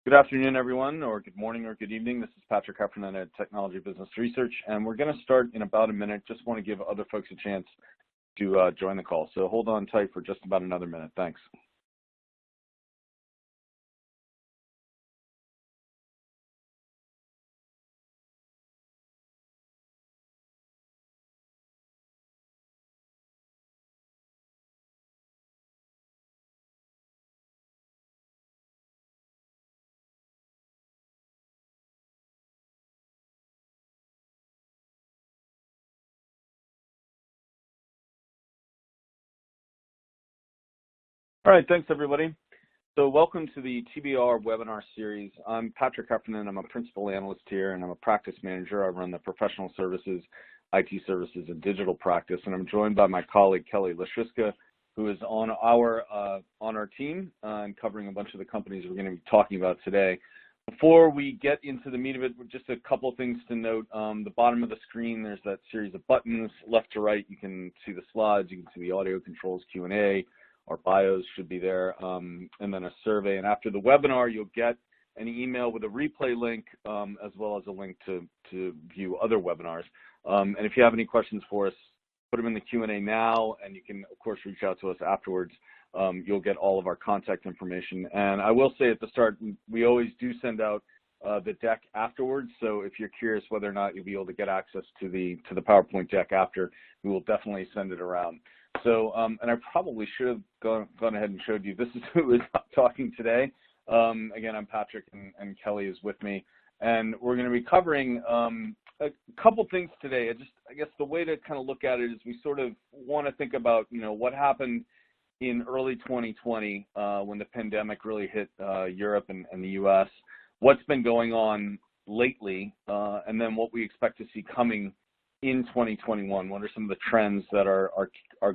Good afternoon, everyone, or good morning or good evening. This is Patrick Heffernan at Technology Business Research, and we're going to start in about a minute. Just want to give other folks a chance to join the call. So hold on tight for just about another minute. Thanks. All right, thanks, everybody. So welcome to the TBR webinar series. I'm Patrick Heffernan. I'm a principal analyst here, and I'm a practice manager. I run the professional services, IT services, and digital practice, and I'm joined by my colleague, Lesiczka, who is on our team and covering a bunch of the companies we're going to be talking about today. Before we get into the meat of it, just a couple of things to note. The bottom of the screen, there's that series of buttons. Left to right, you can see the slides, you can see the audio controls, Q&A. Our bios should be there, and then a survey. And after the webinar, you'll get an email with a replay link, as well as a link to view other webinars. And if you have any questions for us, put them in the Q&A now, and you can, of course, reach out to us afterwards. You'll get all of our contact information. And I will say at the start, we always do send out the deck afterwards. So if you're curious whether or not you'll be able to get access to the PowerPoint deck after, we will definitely send it around. So, and I probably should have gone ahead and showed you, this is who is talking today. Again, I'm Patrick, and Kelly is with me. And we're going to be covering a couple things today. I guess the way to kind of look at it is we sort of want to think about, what happened in early 2020 when the pandemic really hit Europe and the U.S., what's been going on lately, and then what we expect to see coming in 2021. What are some of the trends that are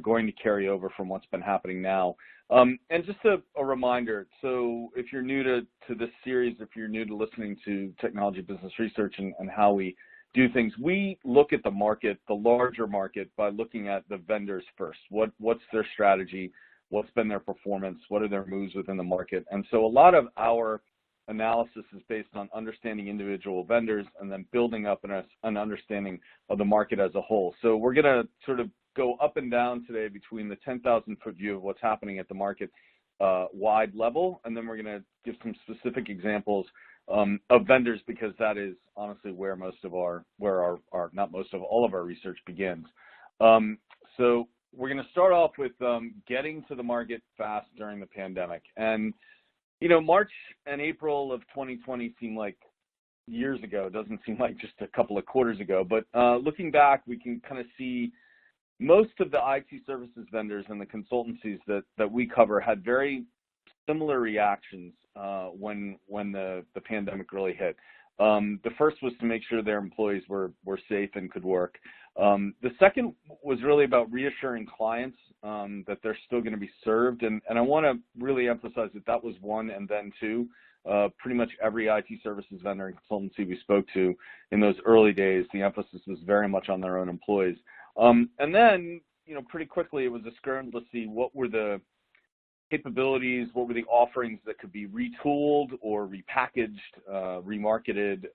going to carry over from what's been happening now? And just a reminder, so if you're new to this series, if you're new to listening to Technology Business Research and how we do things, we look at the market, the larger market, by looking at the vendors first. What's their strategy? What's been their performance? What are their moves within the market? And so a lot of our analysis is based on understanding individual vendors and then building up an understanding of the market as a whole. So we're going to sort of go up and down today between the 10,000-foot view of what's happening at the market wide level, and then we're going to give some specific examples of vendors, because that is honestly where all of our research begins. So we're going to start off with getting to the market fast during the pandemic. And March and April of 2020 seem like years ago. It doesn't seem like just a couple of quarters ago. But looking back, we can kind of see most of the IT services vendors and the consultancies that we cover had very similar reactions when the pandemic really hit. The first was to make sure their employees were safe and could work. The second was really about reassuring clients that they're still going to be served. And I want to really emphasize that was one, and then two. Pretty much every IT services vendor and consultancy we spoke to in those early days, the emphasis was very much on their own employees. And then, pretty quickly it was a scramble to see what were the capabilities, what were the offerings that could be retooled or repackaged, remarketed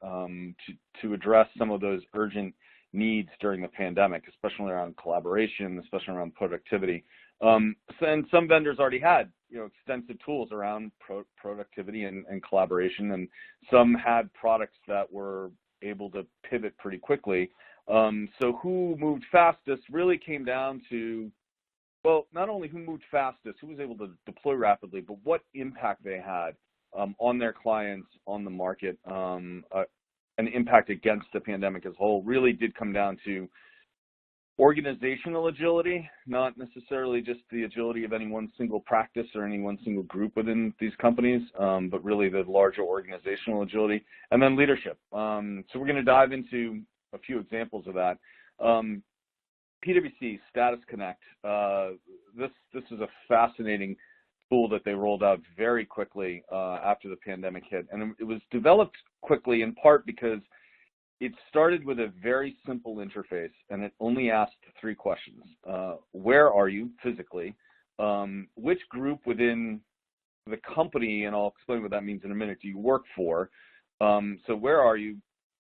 to address some of those urgent needs during the pandemic, especially around collaboration, especially around productivity. And some vendors already had, extensive tools around productivity and collaboration, and some had products that were able to pivot pretty quickly. So who moved fastest really came down to, well, not only who moved fastest, who was able to deploy rapidly, but what impact they had on their clients, on the market, and impact against the pandemic as a whole really did come down to organizational agility, not necessarily just the agility of any one single practice or any one single group within these companies, but really the larger organizational agility, and then leadership. So we're going to dive into a few examples of that. PwC Status Connect. This is a fascinating tool that they rolled out very quickly after the pandemic hit, and it was developed quickly in part because it started with a very simple interface, and it only asked 3 questions. Where are you physically? Which group within the company, and I'll explain what that means in a minute, do you work for? So where are you?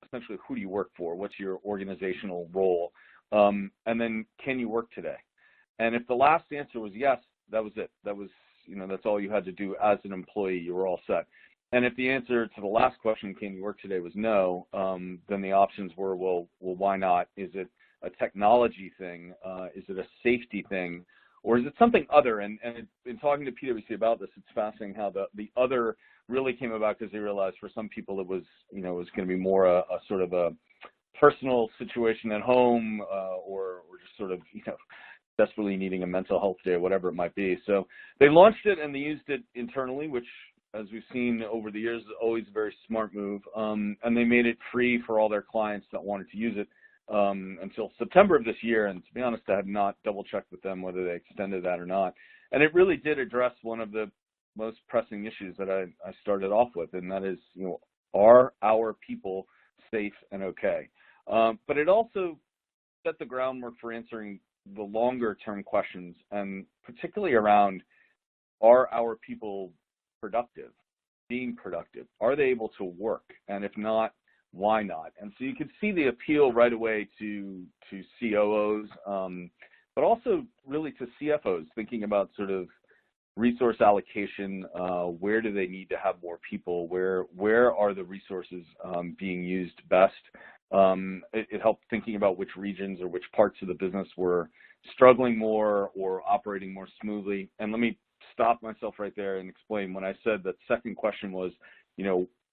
Essentially, who do you work for? What's your organizational role? And then, can you work today? And if the last answer was yes, that was it. That was, that's all you had to do as an employee. You were all set. And if the answer to the last question, can you work today, was no, then the options were, well, why not? Is it a technology thing? Is it a safety thing? Or is it something other? And in talking to PwC about this, it's fascinating how the other really came about because they realized for some people it was, it was going to be more a sort of a personal situation at home, or just sort of, desperately needing a mental health day or whatever it might be. So they launched it and they used it internally, which, as we've seen over the years, is always a very smart move. And they made it free for all their clients that wanted to use it until September of this year. And to be honest, I have not double-checked with them whether they extended that or not. And it really did address one of the most pressing issues that I started off with, and that is, are our people safe and okay? But it also set the groundwork for answering the longer-term questions, and particularly around, are our people productive, being productive? Are they able to work? And if not, why not? And so you could see the appeal right away to COOs, but also really to CFOs, thinking about sort of resource allocation. Where do they need to have more people? Where are the resources being used best? It helped thinking about which regions or which parts of the business were struggling more or operating more smoothly. And let me stop myself right there and explain. When I said that second question was,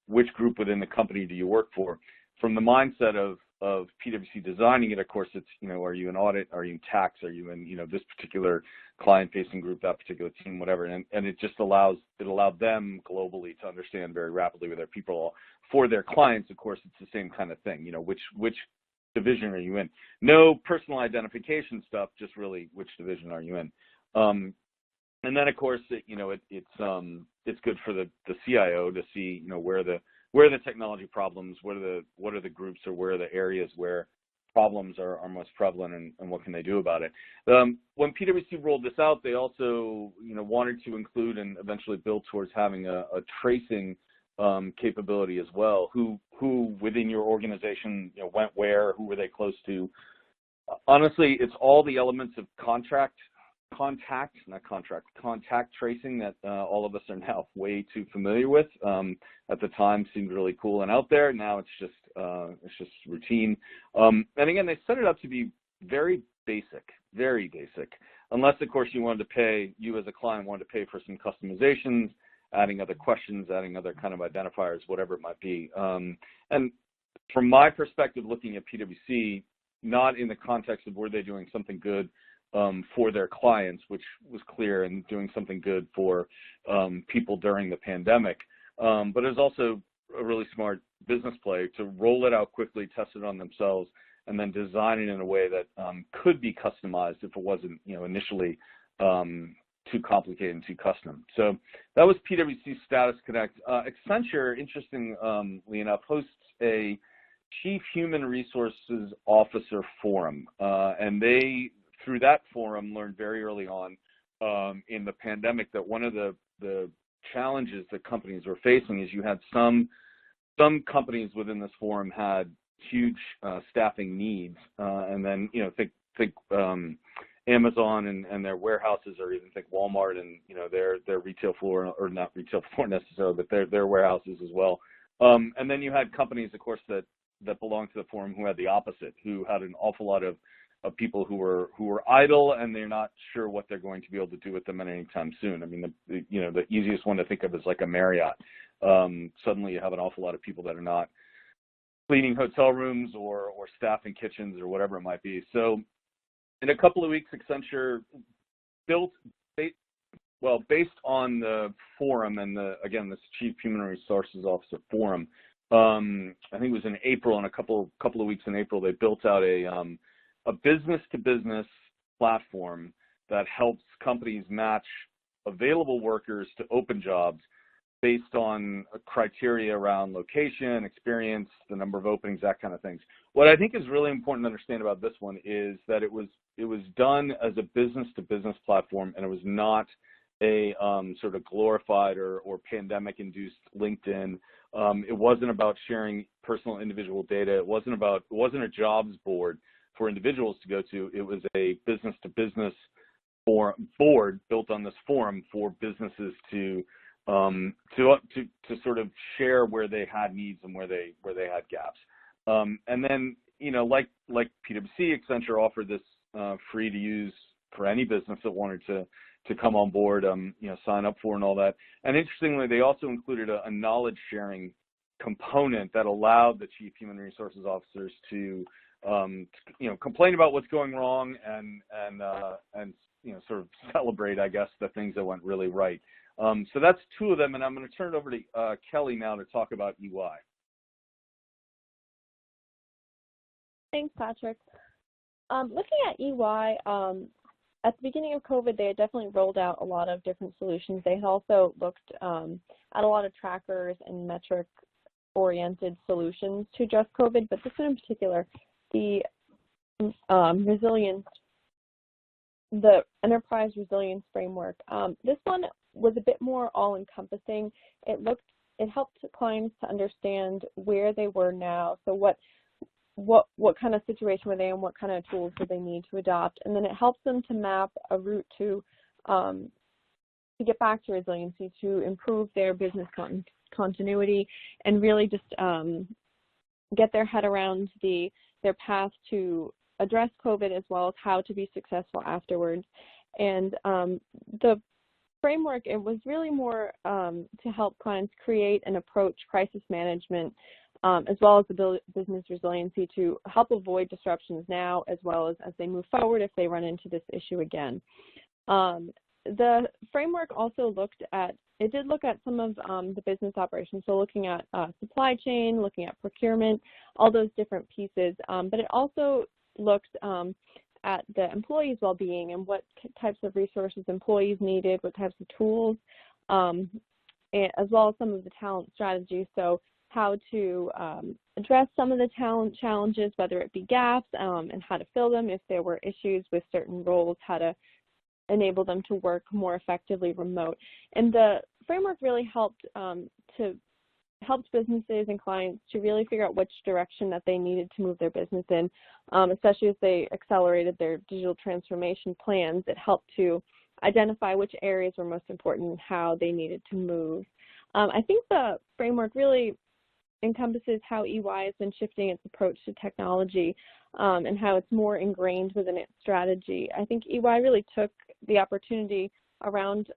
which group within the company do you work for? From the mindset of PwC designing it, of course, it's, are you in audit? Are you in tax? Are you in, this particular client-facing group, that particular team, whatever? And it just allowed them globally to understand very rapidly with their people. For their clients, of course, it's the same kind of thing. Which division are you in? No personal identification stuff, just really which division are you in? And then, of course, it's good for the CIO to see, where are the technology problems, what are the groups, or where are the areas where problems are most prevalent, and what can they do about it. When PwC rolled this out, they also, wanted to include and eventually build towards having a tracing capability as well. Who within your organization, went where, who were they close to? Honestly, it's all the elements of contact tracing that all of us are now way too familiar with. At the time, seemed really cool and out there. Now it's just routine. And again, they set it up to be very basic, unless of course you as a client wanted to pay for some customizations, adding other questions, adding other kind of identifiers, whatever it might be. And from my perspective, looking at PwC, not in the context of were they doing something good for their clients, which was clear, and doing something good for people during the pandemic. But it was also a really smart business play to roll it out quickly, test it on themselves, and then design it in a way that could be customized if it wasn't, initially too complicated and too custom. So that was PwC Status Connect. Accenture, interestingly enough, hosts a Chief Human Resources Officer Forum, and they, through that forum, learned very early on in the pandemic that one of the challenges that companies were facing is you had some companies within this forum had huge staffing needs, and then think Amazon and their warehouses, or even think Walmart and their retail floor, or not retail floor necessarily, but their warehouses as well. And then you had companies, of course, that belonged to the forum who had the opposite, who had an awful lot of people who were idle, and they're not sure what they're going to be able to do with them at any time soon. I mean, the easiest one to think of is like a Marriott. Suddenly you have an awful lot of people that are not cleaning hotel rooms or staffing kitchens or whatever it might be. So in a couple of weeks, Accenture built, based on the forum and this Chief Human Resources Officer Forum, I think it was in April, in a couple of weeks in April, they built out a business-to-business platform that helps companies match available workers to open jobs based on a criteria around location, experience, the number of openings, that kind of things. What I think is really important to understand about this one is that it was done as a business-to-business platform, and it was not a sort of glorified or pandemic-induced LinkedIn. It wasn't about sharing personal individual data. It wasn't a jobs board for individuals to go to. It was a business-to-business board built on this forum for businesses to sort of share where they had needs and where they had gaps. And then, like PwC, Accenture offered this free to use for any business that wanted to come on board, sign up for and all that. And interestingly, they also included a knowledge sharing component that allowed the chief human resources officers to complain about what's going wrong and sort of celebrate, I guess, the things that went really right. So that's two of them, and I'm going to turn it over to Kelly now to talk about EY. Thanks, Patrick. Looking at EY, at the beginning of COVID, they had definitely rolled out a lot of different solutions. They had also looked at a lot of trackers and metric-oriented solutions to address COVID, but this one in particular, the enterprise resilience framework. This one was a bit more all-encompassing. It helped clients to understand where they were now, so what kind of situation were they in, what kind of tools did they need to adopt, and then it helps them to map a route to get back to resiliency, to improve their business continuity, and really just get their head around their path to address COVID as well as how to be successful afterwards. And the framework, it was really more to help clients create and approach crisis management as well as the business resiliency to help avoid disruptions now as well as they move forward if they run into this issue again. The framework also did look at some of the business operations, so looking at supply chain, looking at procurement, all those different pieces, but it also looked at the employees' well-being and what types of resources employees needed, what types of tools, as well as some of the talent strategies. So how to address some of the talent challenges, whether it be gaps, and how to fill them if there were issues with certain roles, how to enable them to work more effectively remote. And the framework really helped businesses and clients to really figure out which direction that they needed to move their business in, especially as they accelerated their digital transformation plans. It helped to identify which areas were most important and how they needed to move. I think the framework really encompasses how EY has been shifting its approach to technology and how it's more ingrained within its strategy. I think EY really took the opportunity around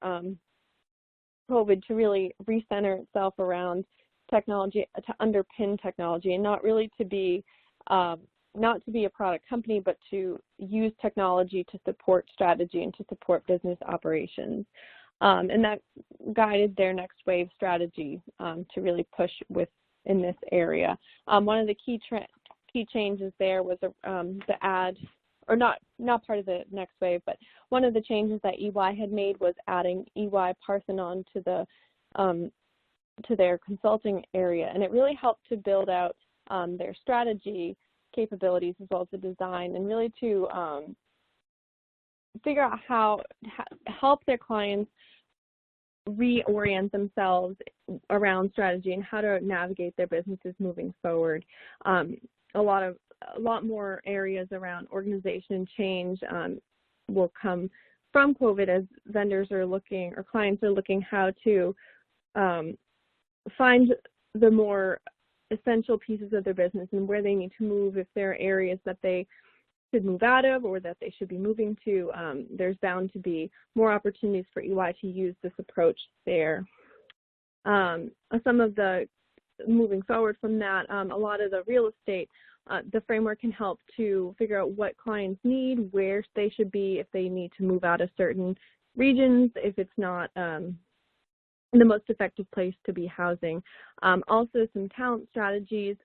COVID to really recenter itself around technology, to underpin technology, and not really to be not to be a product company, but to use technology to support strategy and to support business operations. And that guided their next wave strategy to really push in this area. One of the key changes there was the add, or not part of the next wave, but one of the changes that EY had made was adding EY Parthenon to their consulting area, and it really helped to build out their strategy capabilities as well as the design, and really to figure out how to help their clients reorient themselves around strategy and how to navigate their businesses moving forward. A lot more areas around organization and change will come from COVID as vendors are looking, or clients are looking, how to find the more essential pieces of their business and where they need to move. If there are areas that they should move out of or that they should be moving to, there's bound to be more opportunities for EY to use this approach there. Some of the moving forward from that, a lot of the real estate, the framework can help to figure out what clients need, where they should be, if they need to move out of certain regions, if it's not the most effective place to be housing. Also some talent strategies,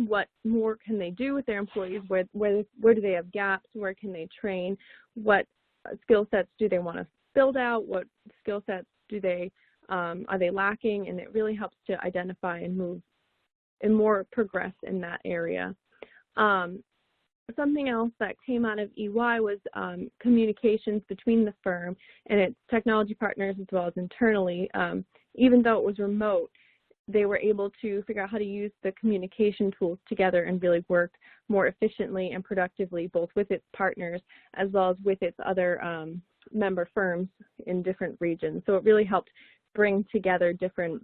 what more can they do with their employees, where do they have gaps, where can they train, what skill sets do they want to build out, what skill sets are they lacking, and it really helps to identify and move and more progress in that area. something else that came out of EY was communications between the firm and its technology partners as well as internally. Even though it was remote, they were able to figure out how to use the communication tools together and really work more efficiently and productively, both with its partners as well as with its other member firms in different regions. So it really helped bring together different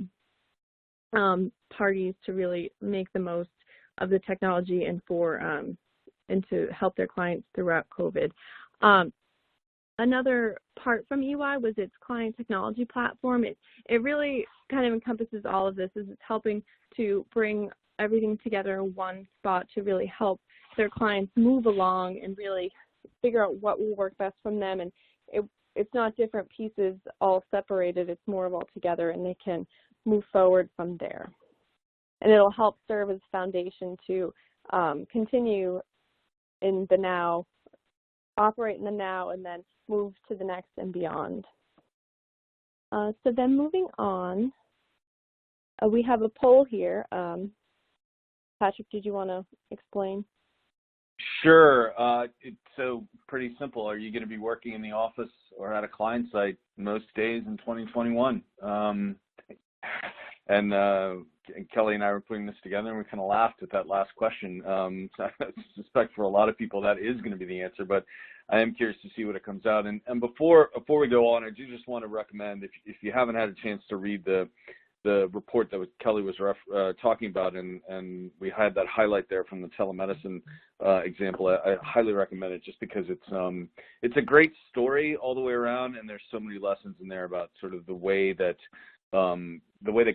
parties to really make the most of the technology and and to help their clients throughout COVID. Another part from EY was its client technology platform. It really kind of encompasses all of this, as it's helping to bring everything together in one spot to really help their clients move along and really figure out what will work best from them. And it's not different pieces all separated, it's more of all together, and they can move forward from there. And it'll help serve as a foundation to continue in the now, operate in the now, and then move to the next and beyond. So then moving on, we have a poll here. Patrick, did you want to explain? Sure. It's so pretty simple. Are you going to be working in the office or at a client site most days in 2021? And Kelly and I were putting this together, and we kind of laughed at that last question. So I suspect for a lot of people that is going to be the answer, but I am curious to see what it comes out. And before we go on, I do just want to recommend, if you haven't had a chance to read the report that Kelly was talking about, and we had that highlight there from the telemedicine example, I highly recommend it, just because it's a great story all the way around, and there's so many lessons in there about sort of the way that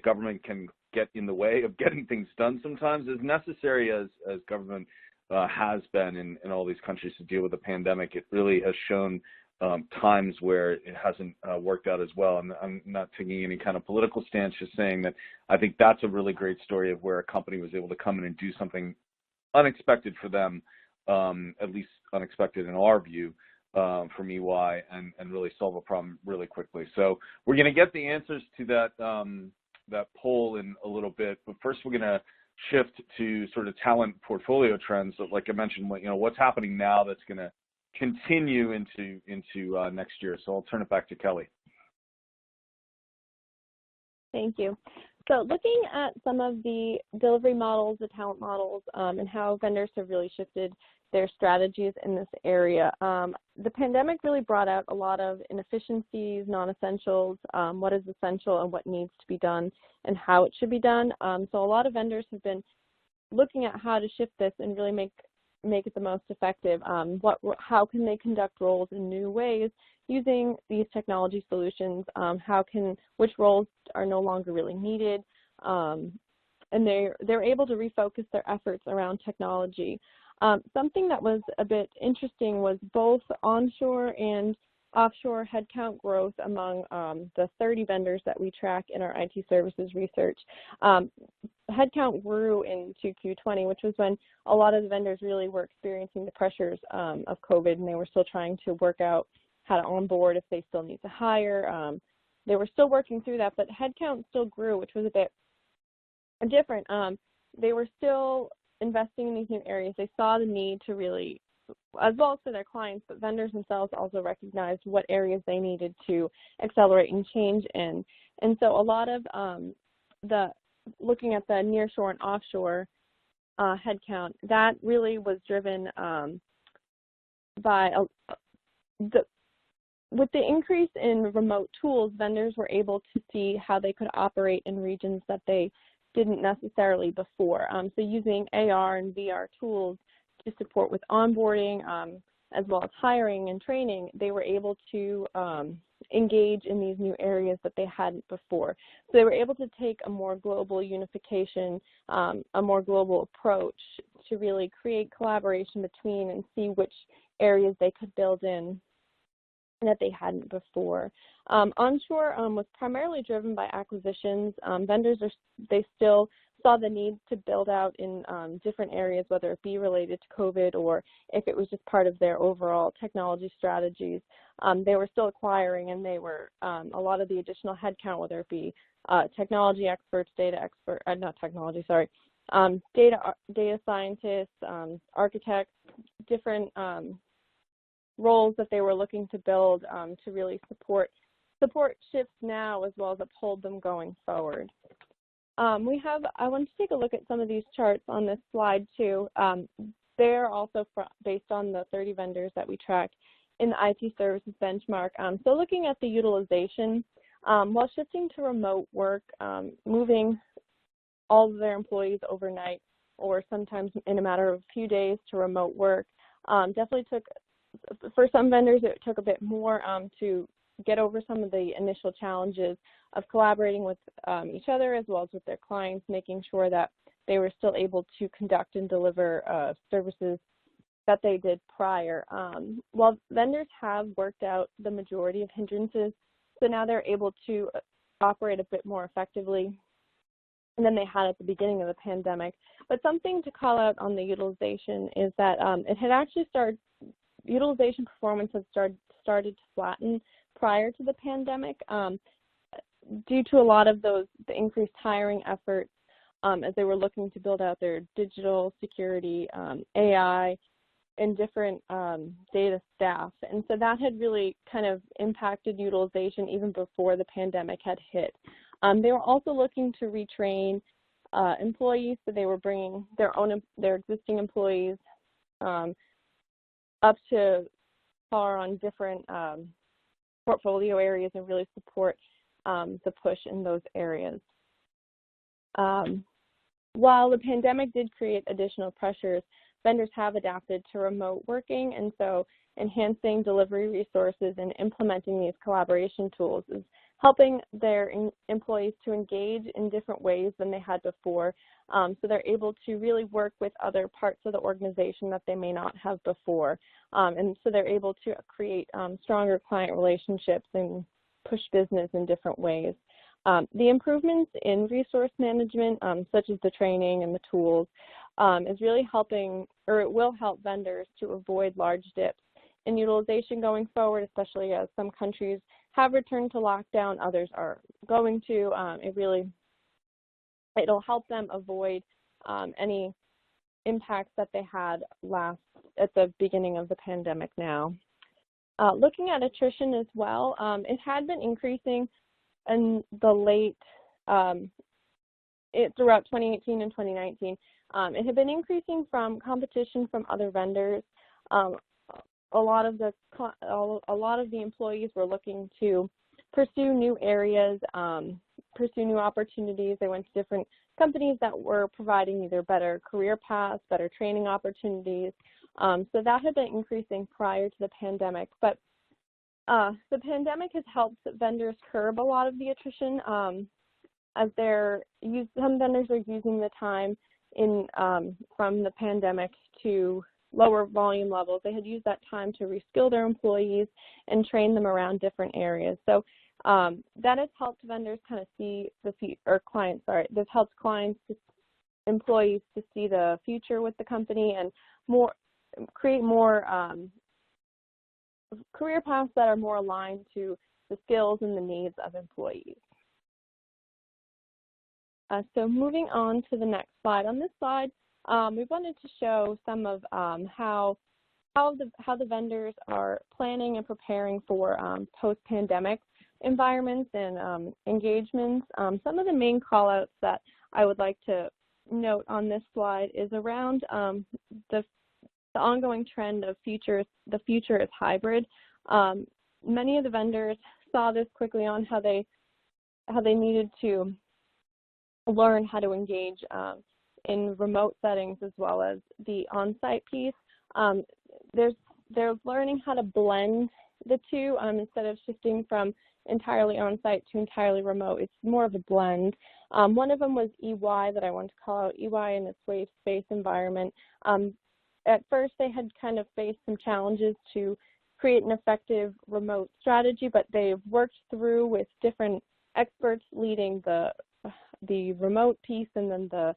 government can get in the way of getting things done sometimes, as necessary as government has been in all these countries to deal with the pandemic. It really has shown times where it hasn't worked out as well. And I'm not taking any kind of political stance, just saying that I think that's a really great story of where a company was able to come in and do something unexpected for them, at least unexpected in our view, from EY, and really solve a problem really quickly. So we're going to get the answers to that poll in a little bit, but first we're going to shift to sort of talent portfolio trends. So like I mentioned, what's happening now that's going to continue into next year. So I'll turn it back to Kelly. Thank you. So looking at some of the delivery models, the talent models, and how vendors have really shifted their strategies in this area. The pandemic really brought out a lot of inefficiencies, non-essentials, what is essential and what needs to be done and how it should be done. So a lot of vendors have been looking at how to shift this and really make it the most effective. How can they conduct roles in new ways using these technology solutions? Which roles are no longer really needed? And they're able to refocus their efforts around technology. Something that was a bit interesting was both onshore and offshore headcount growth among the 30 vendors that we track in our IT services research. Headcount grew in 2Q20, which was when a lot of the vendors really were experiencing the pressures of COVID, and they were still trying to work out how to onboard, if they still need to hire. They were still working through that, but headcount still grew, which was a bit different. They were still investing in these new areas. They saw the need to really, as well as for their clients, but vendors themselves also recognized what areas they needed to accelerate and change in. And so a lot of looking at the nearshore and offshore headcount, that really was driven by with the increase in remote tools, vendors were able to see how they could operate in regions that they didn't necessarily before. So using AR and VR tools to support with onboarding, as well as hiring and training, they were able to engage in these new areas that they hadn't before. So they were able to take a more global unification, a more global approach to really create collaboration between and see which areas they could build in that they hadn't before. Onshore was primarily driven by acquisitions. Vendors, they still saw the need to build out in different areas, whether it be related to COVID or if it was just part of their overall technology strategies. They were still acquiring, and they were a lot of the additional headcount, whether it be technology experts, data expert, not technology, sorry, data scientists, architects, different roles that they were looking to build to really support shifts now as well as uphold them going forward. I want to take a look at some of these charts on this slide too. They're also based on the 30 vendors that we track in the IT services benchmark. So looking at the utilization, while shifting to remote work, moving all of their employees overnight or sometimes in a matter of a few days to remote work, definitely took, for some vendors, it took a bit more to get over some of the initial challenges of collaborating with each other as well as with their clients, making sure that they were still able to conduct and deliver services that they did prior. While vendors have worked out the majority of hindrances, so now they're able to operate a bit more effectively than they had at the beginning of the pandemic. But something to call out on the utilization is that it had actually utilization performance had started to flatten prior to the pandemic due to a lot of the increased hiring efforts as they were looking to build out their digital security, AI, and different data staff. And so that had really kind of impacted utilization even before the pandemic had hit. They were also looking to retrain employees, so they were bringing their existing employees up to par on different portfolio areas and really support the push in those areas. While the pandemic did create additional pressures, vendors have adapted to remote working, and so enhancing delivery resources and implementing these collaboration tools is helping their employees to engage in different ways than they had before. So they're able to really work with other parts of the organization that they may not have before. And so they're able to create stronger client relationships and push business in different ways. The improvements in resource management, such as the training and the tools, is really helping, or it will help vendors to avoid large dips in utilization going forward, especially as some countries have returned to lockdown, others are going to. It'll help them avoid any impacts that they had at the beginning of the pandemic now. Looking at attrition as well, it had been increasing in the late, throughout 2018 and 2019. It had been increasing from competition from other vendors. A lot of the employees were looking to pursue new areas, pursue new opportunities. They went to different companies that were providing either better career paths, better training opportunities. So that had been increasing prior to the pandemic. But the pandemic has helped vendors curb a lot of the attrition as some vendors are using the time from the pandemic to lower volume levels. They had used that time to reskill their employees and train them around different areas. So that has helped vendors kind of see this helps employees to see the future with the company and create more career paths that are more aligned to the skills and the needs of employees. So moving on to the next slide. On this slide, we wanted to show some of how the vendors are planning and preparing for post-pandemic environments and engagements. Some of the main callouts that I would like to note on this slide is around the ongoing trend of the future is hybrid. Many of the vendors saw this quickly on how they needed to learn how to engage in remote settings as well as the on-site piece. They're learning how to blend the two instead of shifting from entirely on-site to entirely remote. It's more of a blend. One of them was EY that I want to call out, EY and its wave space environment. At first, they had kind of faced some challenges to create an effective remote strategy, but they've worked through with different experts leading the remote piece and then the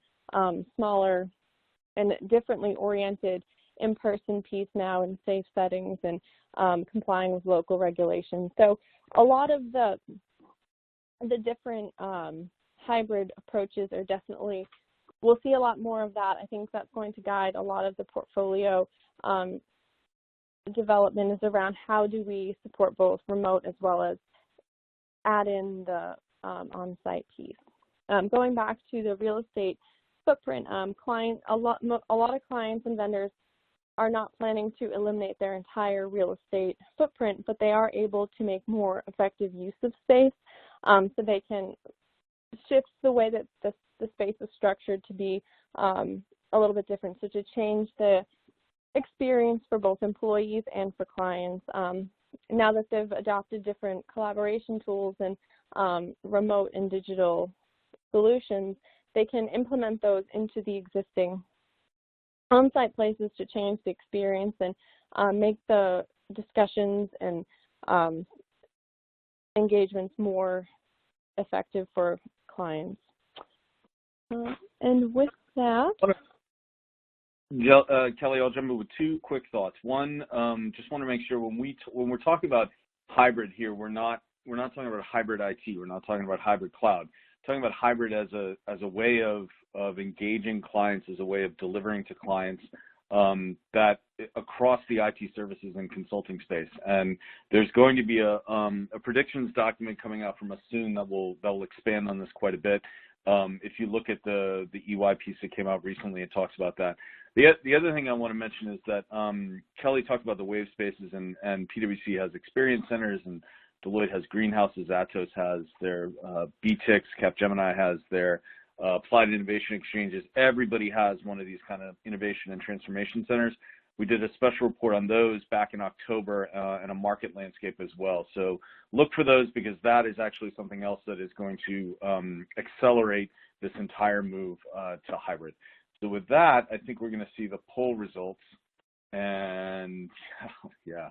smaller and differently oriented in-person piece now in safe settings and complying with local regulations. So a lot of the different hybrid approaches are definitely we'll see a lot more of that. I think that's going to guide a lot of the portfolio development is around how do we support both remote as well as add in the on-site piece. Going back to the real estate footprint, a lot of clients and vendors are not planning to eliminate their entire real estate footprint, but they are able to make more effective use of space, so they can shift the way that the space is structured to be a little bit different, so to change the experience for both employees and for clients. Now that they've adopted different collaboration tools and remote and digital solutions, they can implement those into the existing on-site places to change the experience and make the discussions and engagements more effective for clients. And with that, Kelly, I'll jump in with two quick thoughts. One, just want to make sure when we're talking about hybrid here, we're not talking about hybrid IT. We're not talking about hybrid cloud. We're talking about hybrid as a way of engaging clients, as a way of delivering to clients that across the IT services and consulting space. And there's going to be a predictions document coming out from us soon that will expand on this quite a bit. If you look at the EY piece that came out recently, it talks about that. The other thing I want to mention is that Kelly talked about the wave spaces, and PwC has experience centers, and Deloitte has greenhouses, Atos has their BTICs, Capgemini has their applied innovation exchanges. Everybody has one of these kind of innovation and transformation centers. We did a special report on those back in October and a market landscape as well. So look for those, because that is actually something else that is going to accelerate this entire move to hybrid. So with that, I think we're going to see the poll results, and yeah,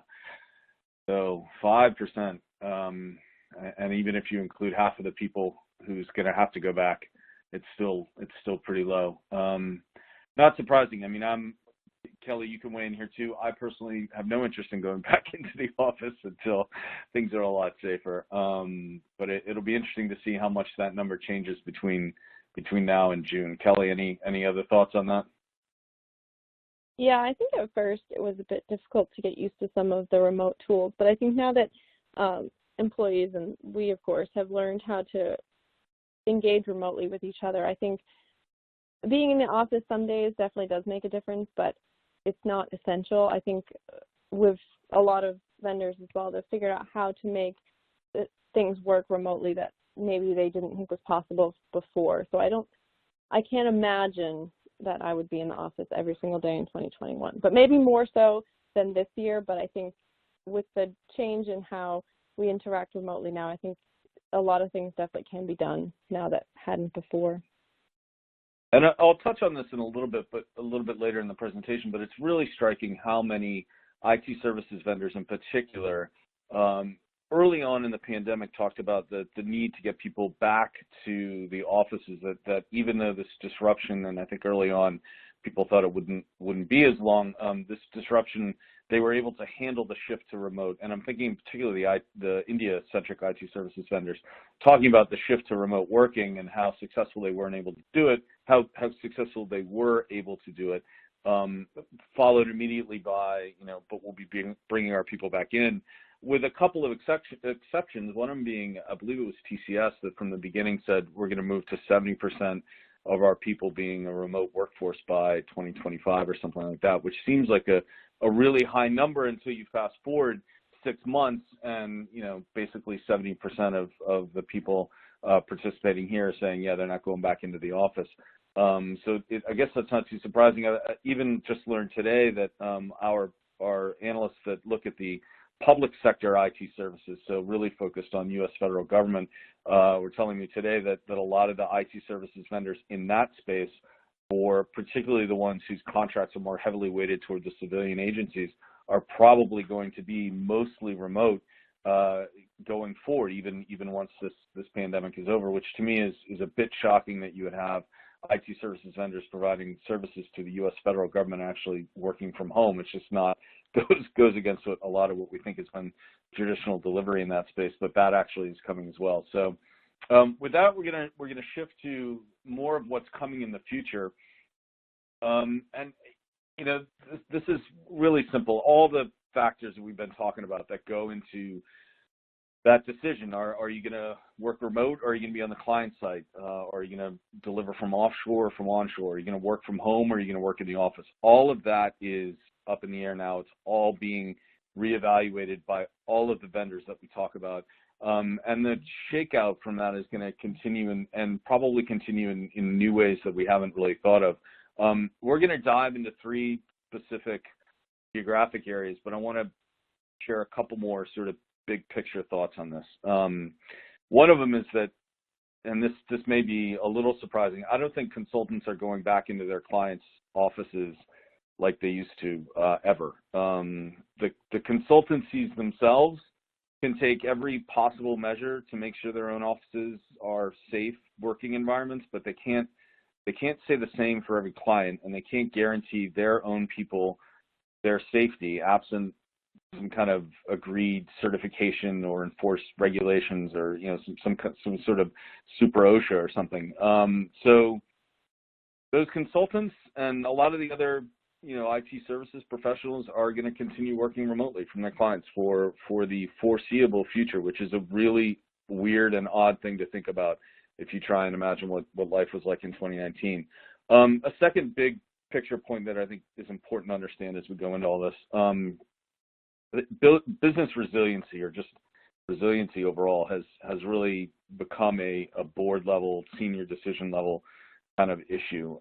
so 5%, and even if you include half of the people who's going to have to go back, it's still pretty low. Not surprising. I mean, Kelly, you can weigh in here too. I personally have no interest in going back into the office until things are a lot safer. But it'll be interesting to see how much that number changes between now and June. Kelly, any other thoughts on that? Yeah, I think at first it was a bit difficult to get used to some of the remote tools, but I think now that employees, and we of course, have learned how to engage remotely with each other, I think being in the office some days definitely does make a difference, but it's not essential. I think with a lot of vendors as well, they've figured out how to make things work remotely that maybe they didn't think was possible before. So I can't imagine that I would be in the office every single day in 2021, but maybe more so than this year. But I think with the change in how we interact remotely now, I think a lot of things definitely can be done now that hadn't before. And I'll touch on this in a little bit later in the presentation, but it's really striking how many IT services vendors in particular early on in the pandemic talked about the need to get people back to the offices, that even though this disruption, and I think early on people thought it wouldn't be as long, this disruption, they were able to handle the shift to remote. And I'm thinking particularly the India-centric IT services vendors, talking about the shift to remote working and how successful they weren't able to do it, how successful they were able to do it, followed immediately by, but we'll be bringing our people back in, with a couple of exceptions, one of them being, I believe it was TCS, that from the beginning said we're going to move to 70% of our people being a remote workforce by 2025 or something like that, which seems like a really high number until you fast forward 6 months and, basically 70% of the people participating here are saying, yeah, they're not going back into the office. So I guess that's not too surprising. I even just learned today that our analysts that look at the public sector IT services, so really focused on U.S. federal government, were telling me today that a lot of the IT services vendors in that space, or particularly the ones whose contracts are more heavily weighted toward the civilian agencies, are probably going to be mostly remote going forward, even once this pandemic is over, which to me is a bit shocking that you would have IT services vendors providing services to the U.S. federal government actually working from home. It's just not, goes against a lot of what we think has been traditional delivery in that space, but that actually is coming as well. So With that, we're gonna shift to more of what's coming in the future. And you know, this is really simple. All the factors that we've been talking about that go into that decision. Are you going to work remote, or are you going to be on the client site? Are you going to deliver from offshore or from onshore? Are you going to work from home, or are you going to work in the office? All of that is up in the air now. It's all being reevaluated by all of the vendors that we talk about. And the shakeout from that is going to continue and probably continue in new ways that we haven't really thought of. We're going to dive into 3 specific geographic areas, but I want to share a couple more sort of big picture thoughts on this. One of them is that, and this may be a little surprising, I don't think consultants are going back into their clients' offices like they used to ever. The consultancies themselves can take every possible measure to make sure their own offices are safe working environments, but they can't say the same for every client, and they can't guarantee their own people their safety absent some kind of agreed certification or enforced regulations, or some sort of super OSHA or something. So those consultants and a lot of the other IT services professionals are going to continue working remotely from their clients for the foreseeable future, which is a really weird and odd thing to think about if you try and imagine what life was like in 2019. A second big picture point that I think is important to understand as we go into all this, business resiliency, or just resiliency overall, has really become a board level, senior decision level kind of issue.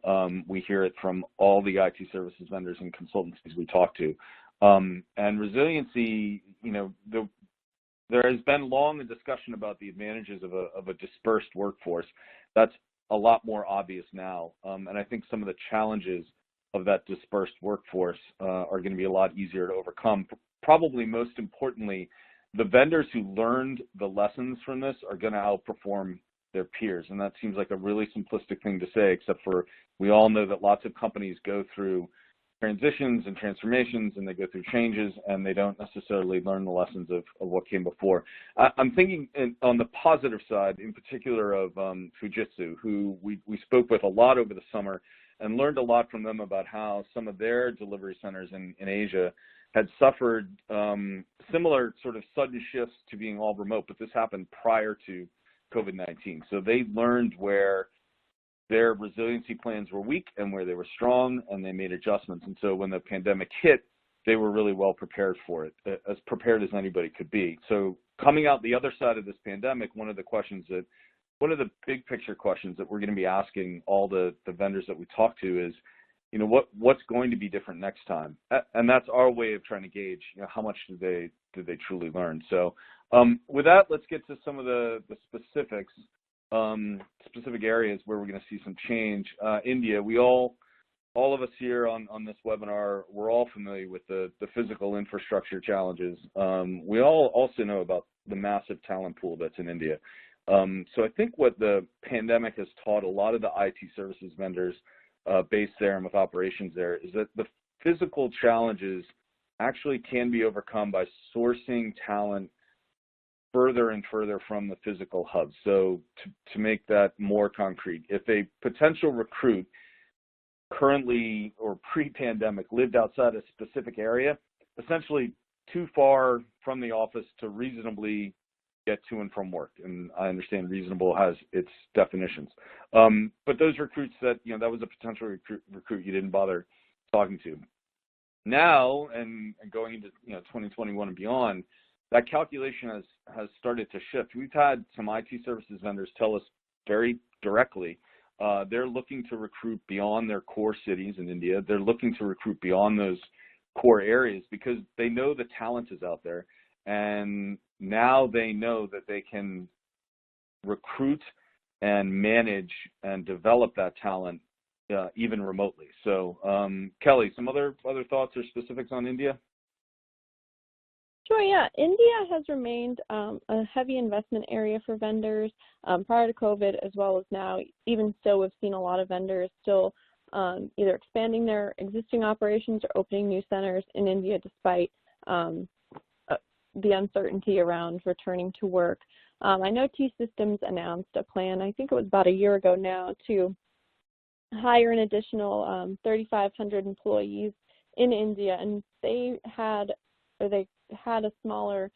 We hear it from all the IT services vendors and consultancies we talk to. And resiliency, there has been long a discussion about the advantages of a dispersed workforce. That's a lot more obvious now. And I think some of the challenges of that dispersed workforce are going to be a lot easier to overcome. Probably most importantly, the vendors who learned the lessons from this are going to outperform their peers. And that seems like a really simplistic thing to say, except for we all know that lots of companies go through transitions and transformations, and they go through changes, and they don't necessarily learn the lessons of what came before. I'm thinking on the positive side, in particular of Fujitsu, who we spoke with a lot over the summer and learned a lot from them about how some of their delivery centers in Asia had suffered similar sort of sudden shifts to being all remote, but this happened prior to COVID-19. So they learned where their resiliency plans were weak and where they were strong, and they made adjustments. And so when the pandemic hit, they were really well prepared for it, as prepared as anybody could be. So coming out the other side of this pandemic, one of the big picture questions that we're going to be asking all the vendors that we talk to is, what's going to be different next time? And that's our way of trying to gauge, how much did they truly learn? So with that, let's get to some of the specifics. Specific areas where we're going to see some change. India, all of us here on this webinar, we're all familiar with the physical infrastructure challenges. We all also know about the massive talent pool that's in India. So I think what the pandemic has taught a lot of the IT services vendors based there and with operations there is that the physical challenges actually can be overcome by sourcing talent further and further from the physical hub. So to make that more concrete, if a potential recruit currently or pre-pandemic lived outside a specific area, essentially too far from the office to reasonably get to and from work, and I understand reasonable has its definitions. But those recruits that, that was a potential recruit you didn't bother talking to. Now, and going into 2021 and beyond, that calculation has started to shift. We've had some IT services vendors tell us very directly they're looking to recruit beyond their core cities in India. They're looking to recruit beyond those core areas because they know the talent is out there, and now they know that they can recruit and manage and develop that talent even remotely. So, Kelly, some other thoughts or specifics on India? Sure, yeah. India has remained a heavy investment area for vendors prior to COVID as well as now. Even still, we've seen a lot of vendors still either expanding their existing operations or opening new centers in India despite the uncertainty around returning to work. I know T-Systems announced a plan, I think it was about a year ago now, to hire an additional 3,500 employees in India, and they had a smaller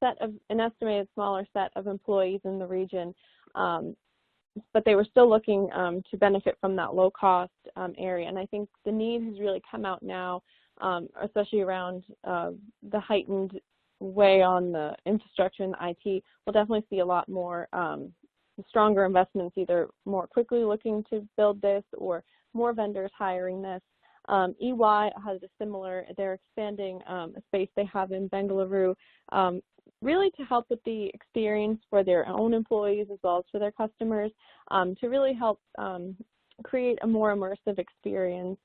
an estimated smaller set of employees in the region, but they were still looking to benefit from that low-cost area. And I think the need has really come out now, especially around the heightened way on the infrastructure and the IT. We'll definitely see a lot more stronger investments, either more quickly looking to build this or more vendors hiring this. EY has a similar, they're expanding a space they have in Bengaluru, really to help with the experience for their own employees as well as for their customers, to really help create a more immersive experience,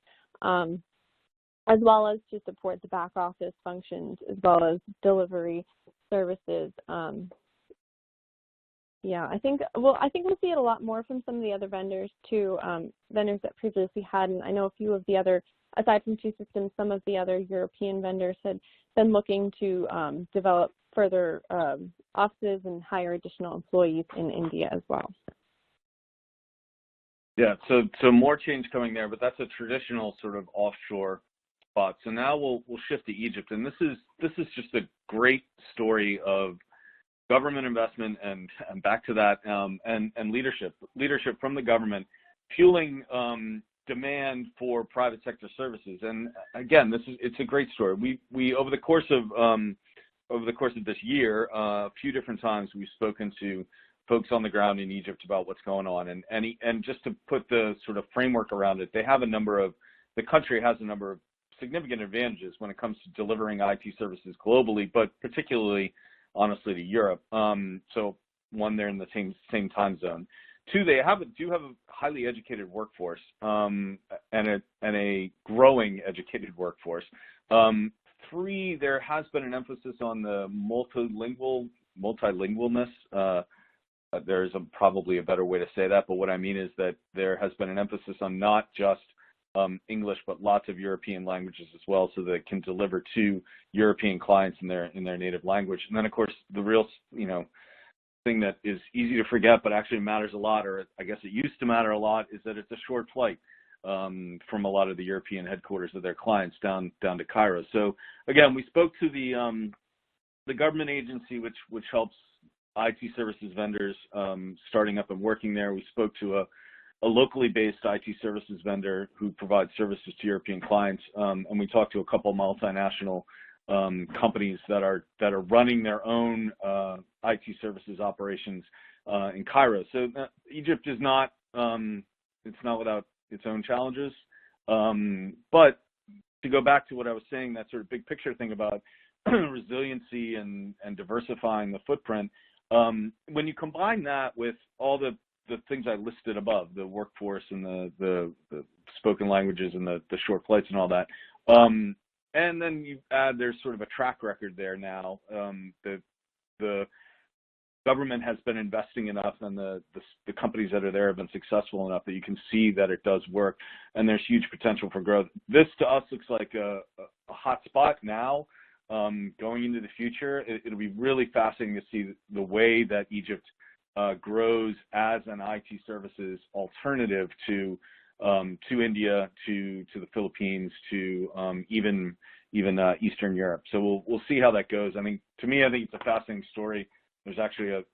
as well as to support the back office functions as well as delivery services. Yeah, I think we'll see it a lot more from some of the other vendors too, vendors that previously hadn't. I know a few of the other, aside from T-Systems, some of the other European vendors had been looking to develop further offices and hire additional employees in India as well. Yeah, so more change coming there, but that's a traditional sort of offshore spot. So now we'll shift to Egypt, and this is just a great story of government investment and back to that and leadership from the government fueling demand for private sector services. And again, it's a great story. We over the course of this year, a few different times we've spoken to folks on the ground in Egypt about what's going on, and just to put the sort of framework around it, the country has a number of significant advantages when it comes to delivering IT services globally, but particularly, honestly, to Europe. So one, they're in the same time zone. Two, they do have a highly educated workforce, and a growing educated workforce. Three, there has been an emphasis on the multilingualness. There's probably a better way to say that, but what I mean is that there has been an emphasis on not just English, but lots of European languages as well, so that it can deliver to European clients in their native language. And then, of course, the real thing that is easy to forget, but actually matters a lot, or I guess it used to matter a lot, is that it's a short flight from a lot of the European headquarters of their clients down to Cairo. So again, we spoke to the government agency which helps IT services vendors starting up and working there. We spoke to a locally based IT services vendor who provides services to European clients, and we talked to a couple multinational companies that are running their own IT services operations in Cairo. So Egypt is not it's not without its own challenges, but to go back to what I was saying, that sort of big picture thing about resiliency and diversifying the footprint, when you combine that with all the things I listed above, the workforce and the spoken languages and the short flights and all that, and then you add there's sort of a track record there now. The government has been investing enough, and the companies that are there have been successful enough that you can see that it does work, and there's huge potential for growth. This to us looks like a hot spot now. Going into the future, it'll be really fascinating to see the way that Egypt grows as an IT services alternative to India, to the Philippines, to even Eastern Europe. So we'll see how that goes. I mean, to me, I think it's a fascinating story. There's actually a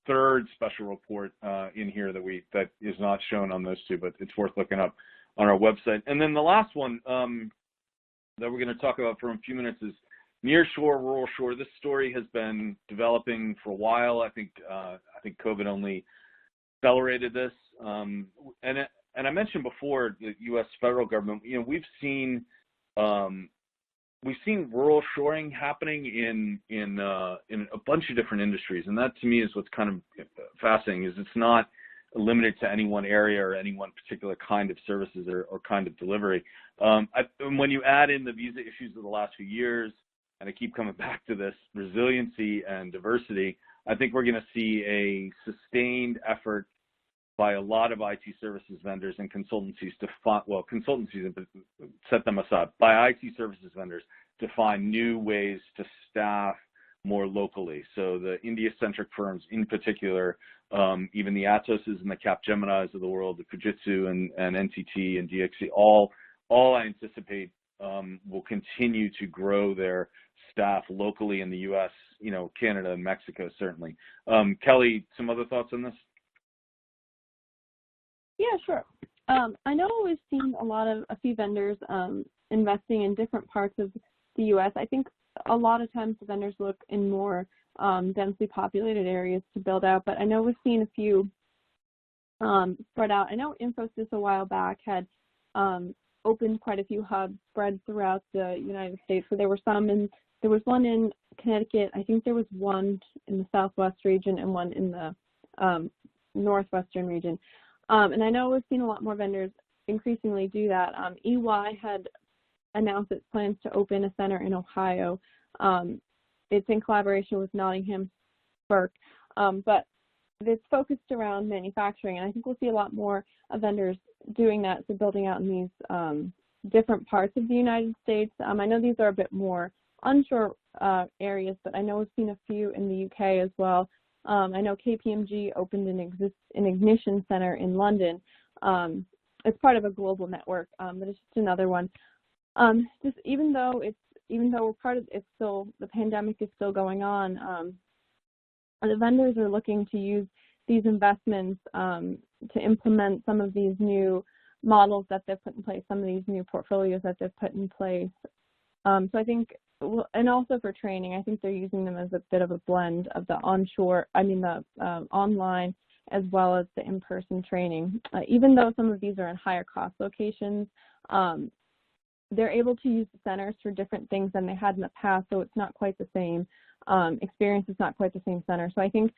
third special report in here that is not shown on those two, but it's worth looking up on our website. And then the last one that we're going to talk about for a few minutes is near shore, rural shore. This story has been developing for a while. I think COVID only accelerated this. And I mentioned before the U.S. federal government. We've seen rural shoring happening in a bunch of different industries, and that to me is what's kind of fascinating. Is it's not limited to any one area or any one particular kind of services or kind of delivery. When you add in the visa issues of the last few years, and I keep coming back to this resiliency and diversity, I think we're going to see a sustained effort by a lot of IT services vendors and consultancies consultancies set them aside, by IT services vendors to find new ways to staff more locally. So the India-centric firms in particular, even the Atoses and the Capgeminis of the world, the Fujitsu and NTT and DXC, all I anticipate will continue to grow their staff locally in the U.S., Canada and Mexico, certainly. Kelly, some other thoughts on this? Yeah, sure. I know we've seen a few vendors investing in different parts of the U.S. I think a lot of times the vendors look in more densely populated areas to build out, but I know we've seen a few spread out. I know Infosys a while back had opened quite a few hubs spread throughout the United States. So there was one in Connecticut. I think there was one in the Southwest region and one in the Northwestern region. And I know we've seen a lot more vendors increasingly do that. EY had announced its plans to open a center in Ohio. It's in collaboration with Nottingham Burke, but it's focused around manufacturing, and I think we'll see a lot more vendors doing that, so building out in these different parts of the United States. I know these are a bit more onshore areas, but I know we've seen a few in the UK as well. I know KPMG opened an Ignition Center in London. It's part of a global network, but it's just another one. Just even though we're part of it's still, the pandemic is still going on, the vendors are looking to use these investments to implement some of these new models that they've put in place, some of these new portfolios that they've put in place. So I think, and also for training, I think they're using them as a bit of a blend of the online as well as the in-person training. Even though some of these are in higher cost locations, they're able to use the centers for different things than they had in the past, so it's not quite the same experience. It's not quite the same center. So I think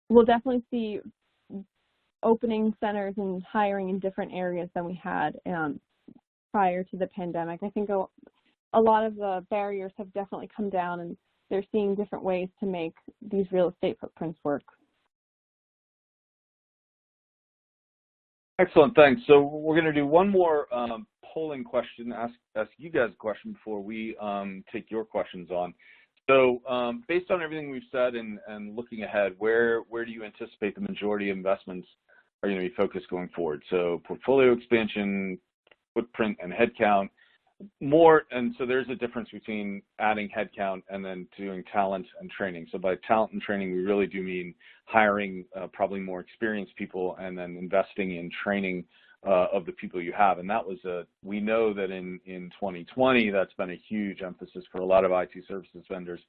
we'll definitely see opening centers and hiring in different areas than we had prior to the pandemic. I think a lot of the barriers have definitely come down, and they're seeing different ways to make these real estate footprints work. Excellent, thanks. So we're going to do one more polling question, ask you guys a question before we take your questions on. So based on everything we've said and looking ahead, where do you anticipate the majority of investments are going to be focused going forward? So portfolio expansion, footprint, and headcount. And so there's a difference between adding headcount and then doing talent and training. So by talent and training, we really do mean hiring probably more experienced people and then investing in training of the people you have. And that was we know that in 2020, that's been a huge emphasis for a lot of IT services vendors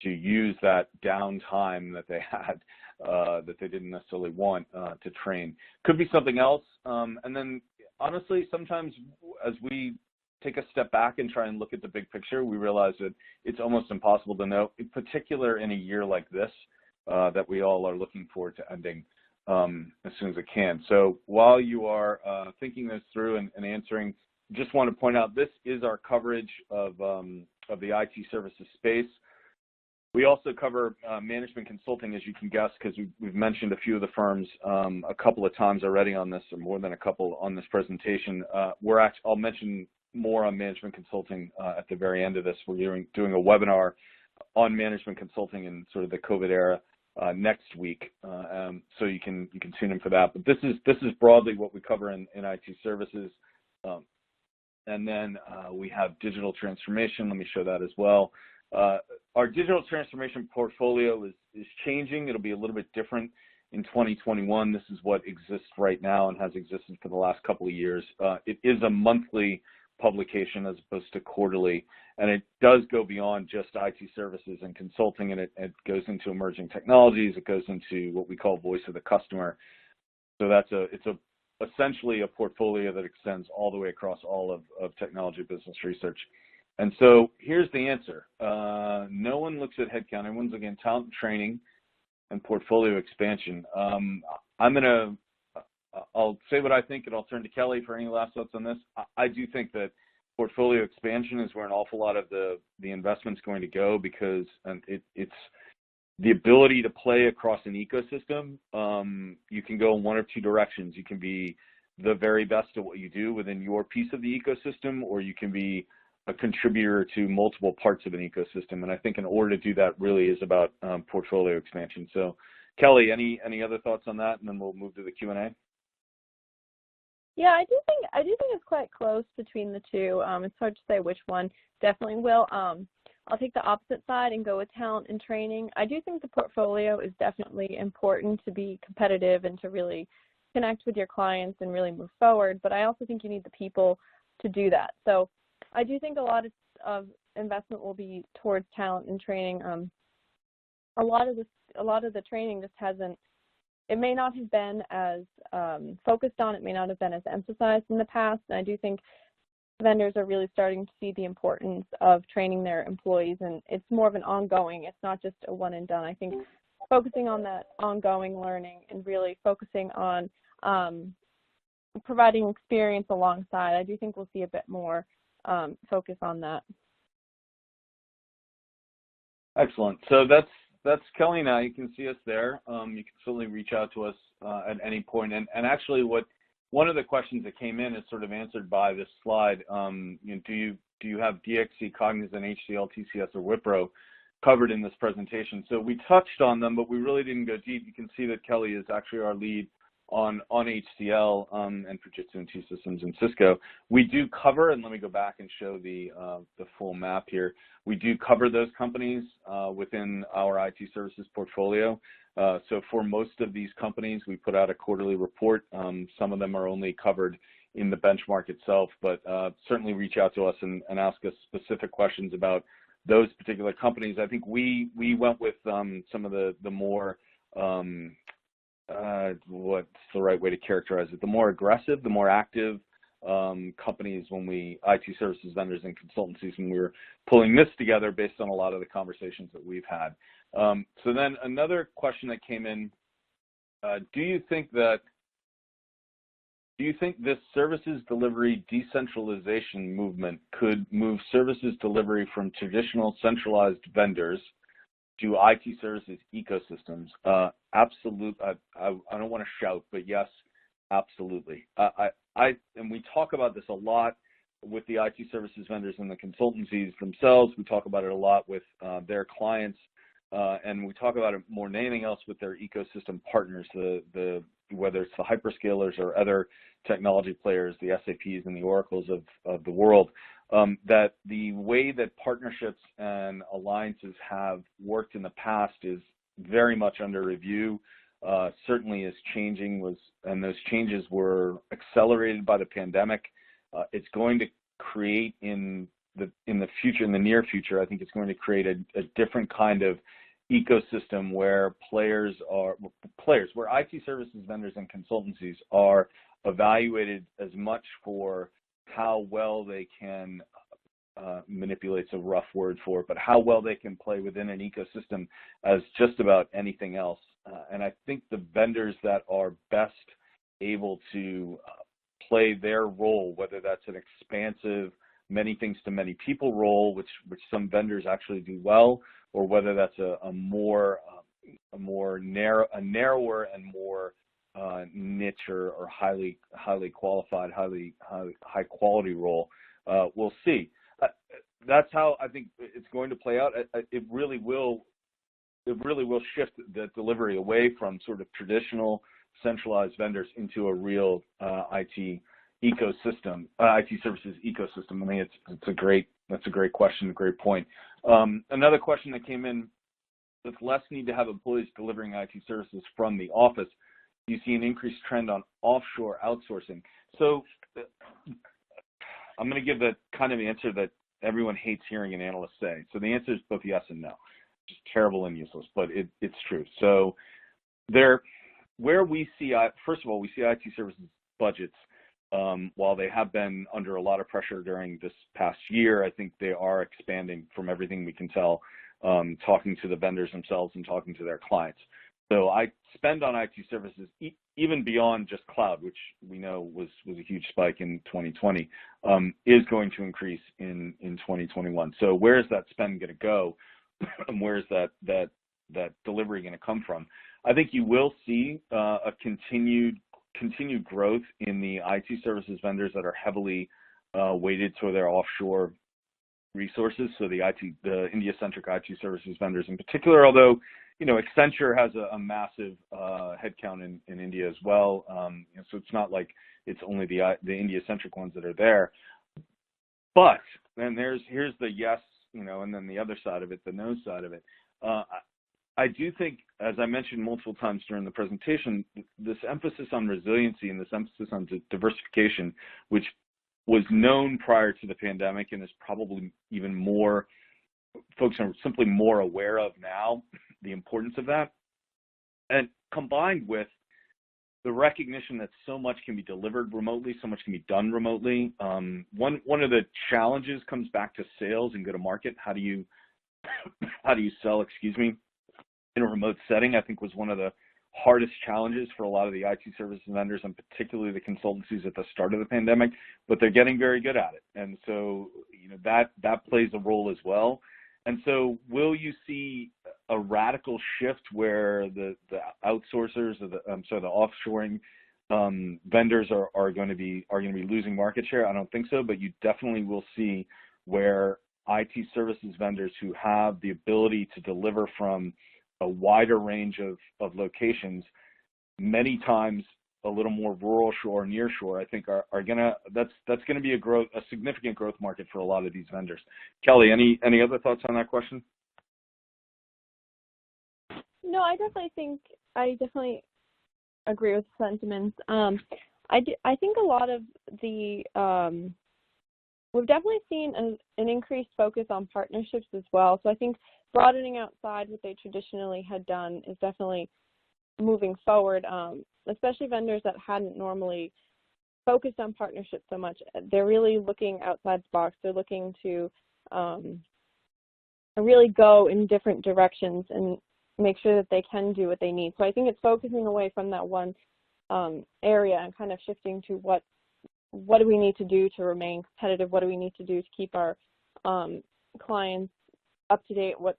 to use that downtime that they had that they didn't necessarily want to train. Could be something else. And then honestly, sometimes as we take a step back and try and look at the big picture, we realize that it's almost impossible to know, in particular in a year like this, that we all are looking forward to ending as soon as it can. So while you are thinking this through and answering, just want to point out this is our coverage of the IT services space. We also cover management consulting, as you can guess, because we've mentioned a few of the firms a couple of times already on this, or more than a couple on this presentation. I'll mention more on management consulting at the very end of this. We're doing a webinar on management consulting in sort of the COVID era next week, so you can tune in for that. But this is broadly what we cover in IT services, and then we have digital transformation. Let me show that as well. Our digital transformation portfolio is changing. It'll be a little bit different in 2021. This is what exists right now and has existed for the last couple of years. It is a monthly publication as opposed to quarterly, and it does go beyond just IT services and consulting, and it goes into emerging technologies. It goes into what we call voice of the customer. So it's essentially a portfolio that extends all the way across all of technology business research. And so here's the answer. No one looks at headcount. Everyone's looking at talent and training and portfolio expansion. I'll say what I think, and I'll turn to Kelly for any last thoughts on this. I do think that portfolio expansion is where an awful lot of the investment's going to go, because it's the ability to play across an ecosystem. You can go in one of two directions. You can be the very best at what you do within your piece of the ecosystem, or you can be a contributor to multiple parts of an ecosystem. And I think in order to do that really is about portfolio expansion. So Kelly, any other thoughts on that? And then we'll move to the Q&A. Yeah, I do think it's quite close between the two. It's hard to say which one definitely will. I'll take the opposite side and go with talent and training. I do think the portfolio is definitely important to be competitive and to really connect with your clients and really move forward. But I also think you need the people to do that. So I do think a lot of investment will be towards talent and training. A lot of the training just hasn't. It may not have been as focused on, it may not have been as emphasized in the past, and I do think vendors are really starting to see the importance of training their employees, and it's more of an ongoing, it's not just a one and done. I think focusing on that ongoing learning and really focusing on providing experience alongside, I do think we'll see a bit more focus on that. Excellent. So that's Kelly and I. You can see us there. You can certainly reach out to us at any point. And actually, one of the questions that came in is sort of answered by this slide. Do you have DXC, Cognizant, HCL, TCS, or Wipro covered in this presentation? So we touched on them, but we really didn't go deep. You can see that Kelly is actually our lead on HCL and Fujitsu and T-Systems and Cisco. We do cover, and let me go back and show the full map here. We do cover those companies within our IT services portfolio. So for most of these companies, we put out a quarterly report. Some of them are only covered in the benchmark itself, but certainly reach out to us and ask us specific questions about those particular companies. I think we went with some of the more what's the right way to characterize it? The more aggressive, the more active companies IT services vendors and consultancies, when we were pulling this together based on a lot of the conversations that we've had. So then another question that came in, do you think this services delivery decentralization movement could move services delivery from traditional centralized vendors to IT services ecosystems? Absolutely. I don't want to shout, but yes, absolutely. And we talk about this a lot with the IT services vendors and the consultancies themselves. We talk about it a lot with their clients, and we talk about it more than anything else with their ecosystem partners, whether it's the hyperscalers or other technology players, the SAPs and the Oracles of the world. That the way that partnerships and alliances have worked in the past is very much under review, certainly is changing, and those changes were accelerated by the pandemic. It's going to create in the near future, I think it's going to create a different kind of ecosystem where where IT services vendors and consultancies are evaluated as much for how well they can manipulate's a rough word for it, but how well they can play within an ecosystem as just about anything else. And I think the vendors that are best able to play their role, whether that's an expansive many things to many people role, which some vendors actually do well, or whether that's a narrower and more niche or highly qualified, high quality role. We'll see. That's how I think it's going to play out. It really will shift the delivery away from sort of traditional centralized vendors into a real IT ecosystem, IT services ecosystem. I mean, that's a great question, a great point. Another question that came in: with less need to have employees delivering IT services from the office, do you see an increased trend on offshore outsourcing? So I'm going to give the kind of answer that everyone hates hearing an analyst say. So the answer is both yes and no. Just terrible and useless, but it's true. So where we see, first of all, we see IT services budgets, while they have been under a lot of pressure during this past year, I think they are expanding from everything we can tell, talking to the vendors themselves and talking to their clients. So spend on IT services, even beyond just cloud, which we know was a huge spike in 2020, is going to increase in 2021. So where is that spend going to go, and where is that delivery going to come from? I think you will see a continued growth in the IT services vendors that are heavily weighted to their offshore resources, so the India-centric IT services vendors in particular, although, Accenture has a massive headcount in India as well, so it's not like it's only the India-centric ones that are there. But then here's the yes, and then the other side of it, the no side of it. I do think, as I mentioned multiple times during the presentation, this emphasis on resiliency and this emphasis on diversification, which was known prior to the pandemic and is probably even more, folks are simply more aware of now, the importance of that, and combined with the recognition that so much can be delivered remotely, so much can be done remotely. One of the challenges comes back to sales and go-to-market. How do you sell, in a remote setting? I think was one of the hardest challenges for a lot of the IT services vendors, and particularly the consultancies at the start of the pandemic, but they're getting very good at it. And so, that plays a role as well. And so will you see a radical shift where the outsourcers or the offshoring vendors are going to be losing market share? I don't think so, but you definitely will see where IT services vendors who have the ability to deliver from a wider range of locations, many times a little more rural shore, near shore, I think that's gonna be a significant growth market for a lot of these vendors. Kelly, any other thoughts on that question? No, I definitely agree with the sentiments. I think a lot of the we've definitely seen an increased focus on partnerships as well. So I think broadening outside what they traditionally had done is definitely moving forward, especially vendors that hadn't normally focused on partnerships so much. They're really looking outside the box. They're looking to really go in different directions and make sure that they can do what they need. So I think it's focusing away from that one area and kind of shifting to what do we need to do to remain competitive? What do we need to do to keep our clients up to date? What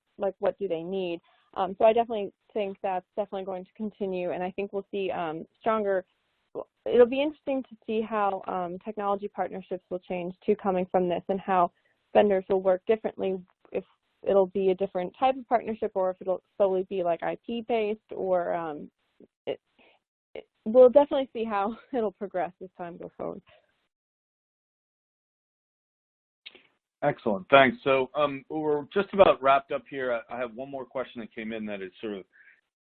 do they need? So I definitely think that's definitely going to continue, and I think we'll see stronger. It'll be interesting to see how technology partnerships will change too, coming from this, and how vendors will work differently. If it'll be a different type of partnership, or if it'll solely be like IP based, or we'll definitely see how it'll progress as time goes forward. Excellent, thanks. So we're just about wrapped up here. I have one more question that came in that is sort of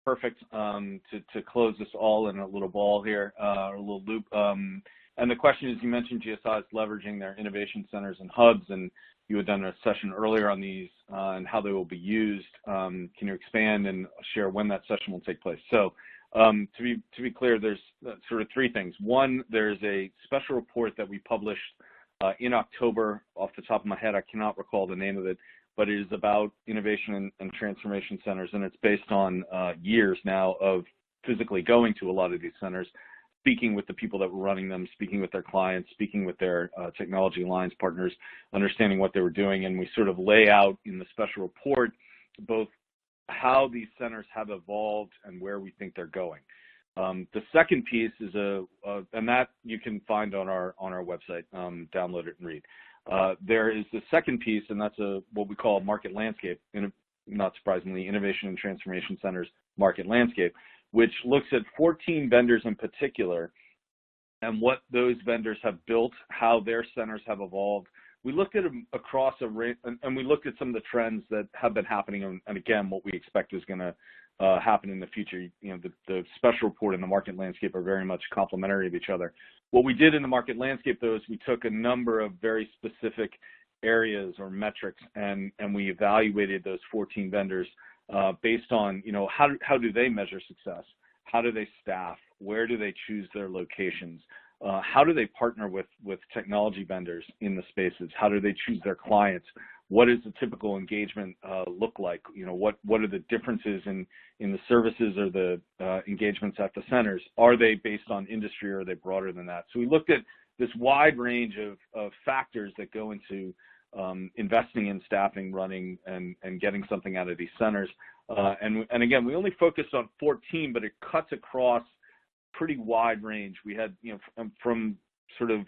perfect to close this all in a little ball here, or a little loop. And the question is, you mentioned GSI is leveraging their innovation centers and hubs, and you had done a session earlier on these and how they will be used. Can you expand and share when that session will take place? So to be clear, there's sort of three things. One, there's a special report that we published in October. Off the top of my head, I cannot recall the name of it, but it is about innovation and transformation centers, and it's based on years now of physically going to a lot of these centers, speaking with the people that were running them, speaking with their clients, speaking with their technology alliance partners, understanding what they were doing, and we sort of lay out in the special report both how these centers have evolved and where we think they're going. The second piece is and that you can find on our website, download it and read. There is the second piece, and that's what we call a market landscape, not surprisingly, Innovation and Transformation Centers Market Landscape, which looks at 14 vendors in particular and what those vendors have built, how their centers have evolved. We looked at them across a range, and we looked at some of the trends that have been happening, and again, what we expect is going to happen in the future. The special report and the market landscape are very much complementary of each other. What we did in the market landscape, though, is we took a number of very specific areas or metrics, and we evaluated those 14 vendors based on, how do they measure success? How do they staff? Where do they choose their locations? How do they partner with technology vendors in the spaces? How do they choose their clients? What does the typical engagement look like? What are the differences in the services or the engagements at the centers? Are they based on industry, or are they broader than that? So we looked at this wide range of factors that go into investing in staffing, running, and getting something out of these centers. And again, we only focused on 14, but it cuts across pretty wide range. We had, from sort of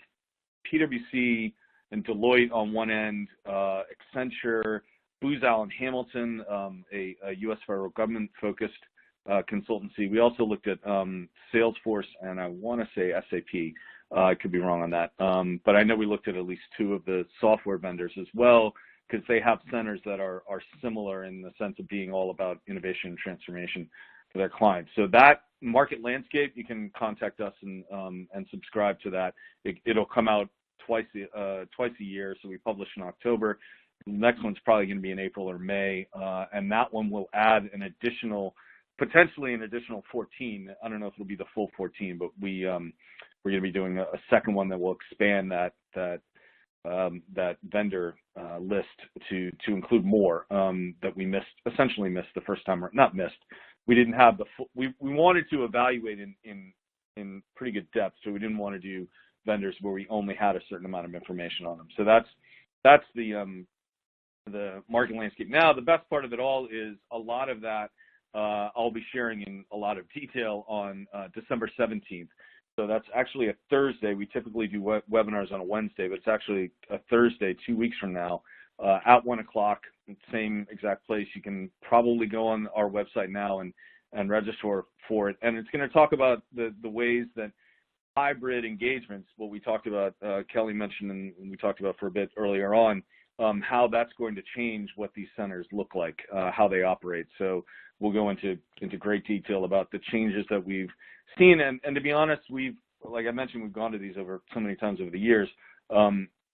PwC and Deloitte on one end, Accenture, Booz Allen Hamilton, a U.S. federal government-focused consultancy. We also looked at Salesforce and I want to say SAP. I could be wrong on that, but I know we looked at least 2 of the software vendors as well, because they have centers that are similar in the sense of being all about innovation and transformation for their clients. So that market landscape, you can contact us and subscribe to that. It'll come out twice a year, so we publish in October. The next one's probably going to be in April or May, and that one will add potentially an additional 14. I don't know if it'll be the full 14, but we're going to be doing a second one that will expand that vendor list to include more that we essentially missed the first time, or not missed. We didn't have the full. We wanted to evaluate in pretty good depth, so we didn't want to do vendors where we only had a certain amount of information on them. So that's the market landscape. Now, the best part of it all is a lot of that I'll be sharing in a lot of detail on December 17th. So that's actually a Thursday. We typically do webinars on a Wednesday, but it's actually a Thursday 2 weeks from now at 1 o'clock, same exact place. You can probably go on our website now and register for it. And it's going to talk about the ways that hybrid engagements, what we talked about, Kelly mentioned and we talked about for a bit earlier on, how that's going to change what these centers look like, how they operate. So we'll go into great detail about the changes that we've seen. And to be honest, like I mentioned, we've gone to these over so many times over the years.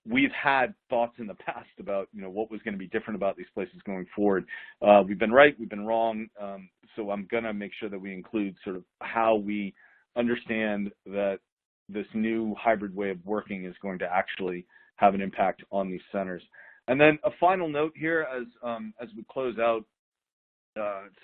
We've had thoughts in the past about, what was going to be different about these places going forward. We've been right, we've been wrong. So I'm going to make sure that we include sort of how we understand that this new hybrid way of working is going to actually have an impact on these centers. And then a final note here as we close out.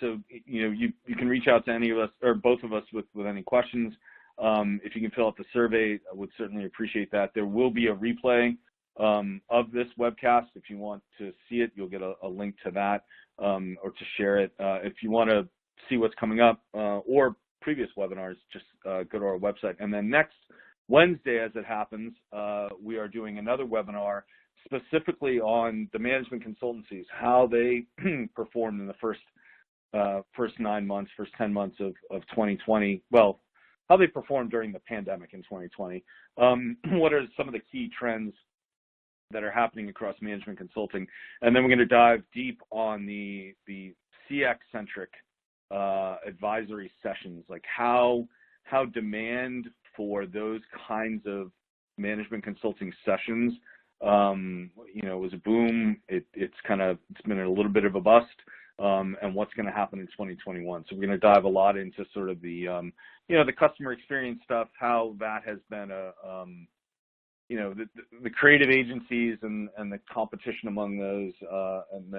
So you can reach out to any of us or both of us with any questions. If you can fill out the survey, I would certainly appreciate that. There will be a replay of this webcast. If you want to see it, you'll get a link to that or to share it. If you want to see what's coming up or previous webinars, just go to our website. And then next Wednesday, as it happens, we are doing another webinar specifically on the management consultancies, how they performed in the first 9 months, first 10 months of 2020. Well, how they performed during the pandemic in 2020. What are some of the key trends that are happening across management consulting? And then we're going to dive deep on the CX-centric advisory sessions, like how demand for those kinds of management consulting sessions, was a boom. It's been a little bit of a bust, and what's going to happen in 2021. So we're going to dive a lot into sort of the customer experience stuff, how that has been the creative agencies and the competition among those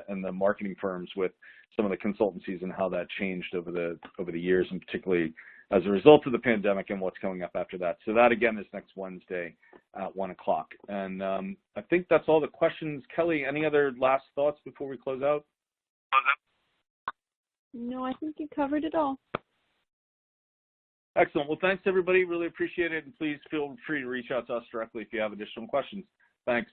and the marketing firms with some of the consultancies and how that changed over the years, and particularly as a result of the pandemic and what's coming up after that. So that, again, is next Wednesday at 1 o'clock. And I think that's all the questions. Kelly, any other last thoughts before we close out? No, I think you covered it all. Excellent. Well, thanks, everybody. Really appreciate it. And please feel free to reach out to us directly if you have additional questions. Thanks.